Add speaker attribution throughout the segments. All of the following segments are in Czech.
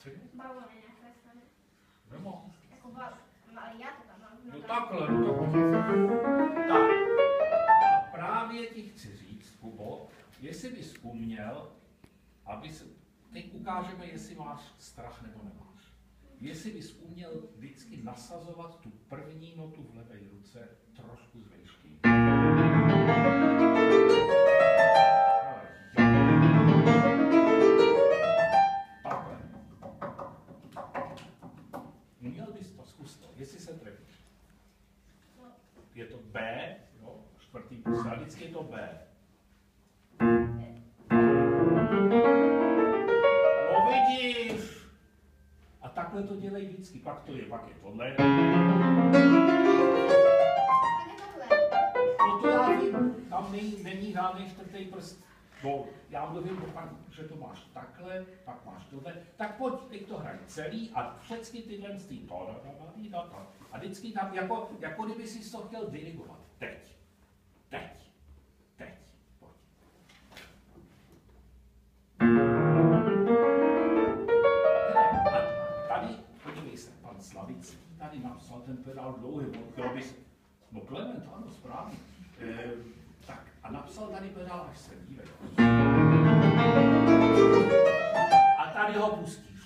Speaker 1: Co je?
Speaker 2: Balony nakreslené.
Speaker 1: Nemo.
Speaker 2: Jako balon. No ale já to tam mám.
Speaker 1: No takhle, no to tak. A právě ti chci říct, Kubo, jestli bys uměl, teď ukážeme, jestli máš strach nebo nemáš. Jestli bys uměl vždycky nasazovat tu první notu v levé ruce trošku z výšky. Takhle. Uměl bys to, zkus to, jestli se trefíš. Je to B, jo, čtvrtý písmen, vždycky je to B. No vidíš! A takhle to dělej vždycky, pak je tohle. No to já vím, tam není žádný čtvrtý prst. No, já mluvím o tom, že to máš takhle, pak máš tohle. Tak pojď, teď to hraj celý a všechny tyhle z tý a vždycky tam, jako kdyby si to chtěl dirigovat. Teď. Pojď. A tady, podívej se, pan Slavický tady napsal ten pedál dlouhý, chtěl bys, no Klement, ano, správně. Tak, a napsal tady pedál až sem, dívej. A tady ho pustíš.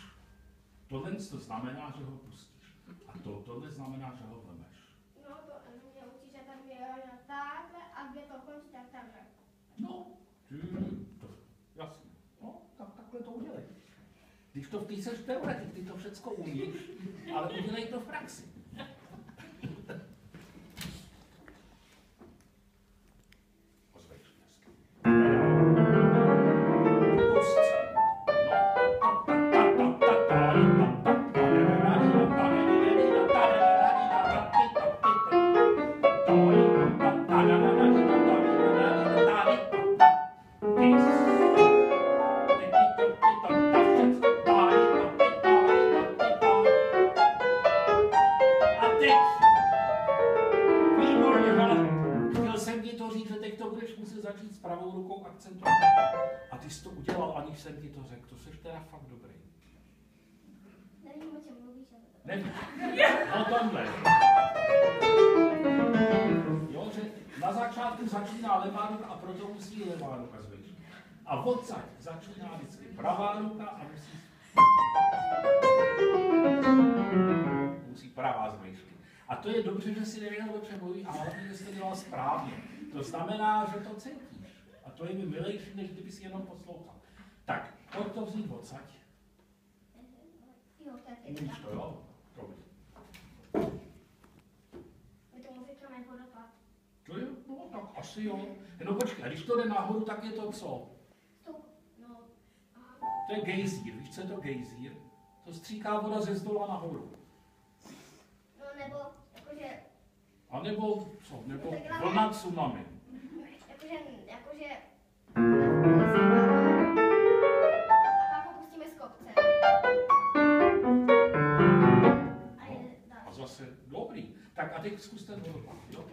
Speaker 1: Tohle to znamená, že ho pustíš. A tohle znamená, že ho vlemeš.
Speaker 2: No to mě učí, že tam je takhle a kde to končí, tak takhle.
Speaker 1: No, jasně. No, tak takhle to udělej. Když to ty seš teoretik, ty to všecko umíš, ale udělej to v praxi. Začít s pravou rukou akcentovat. A ty jsi to udělal, aniž jsem ti to řekl. To jsi teda fakt dobrý.
Speaker 2: Nevím, o čem mluvíš, ale to...
Speaker 1: Nevím. O tomhle. Jo, že na začátku začíná levá ruka a proto musí levá ruka zvýšit. A odsaď začíná vždycky pravá ruka a musí pravá zvýšit. A to je dobře, že si nevěděl, o čem mluví, ale hlavně, že jsi to dělal správně. To znamená, že to cítíš. A to je mi milejší, než kdyby si jenom poslouchal. Tak, pojď to vzít odsaď. Umíš to, jo? Dobře.
Speaker 2: My tomu říkáme vodopád.
Speaker 1: To je, no tak asi jo. No počkej, a když to jde nahoru, tak je to co?
Speaker 2: No,
Speaker 1: to je gejzír. Víš, co je to gejzír? To stříká voda ze zdola nahoru.
Speaker 2: No nebo, jakože...
Speaker 1: A nebo co? Nebo vlna tsunami.
Speaker 2: Jakože... A pak ho pustíme z kopce. A zase
Speaker 1: dobrý. Tak a teď zkus ten vodopád, jo?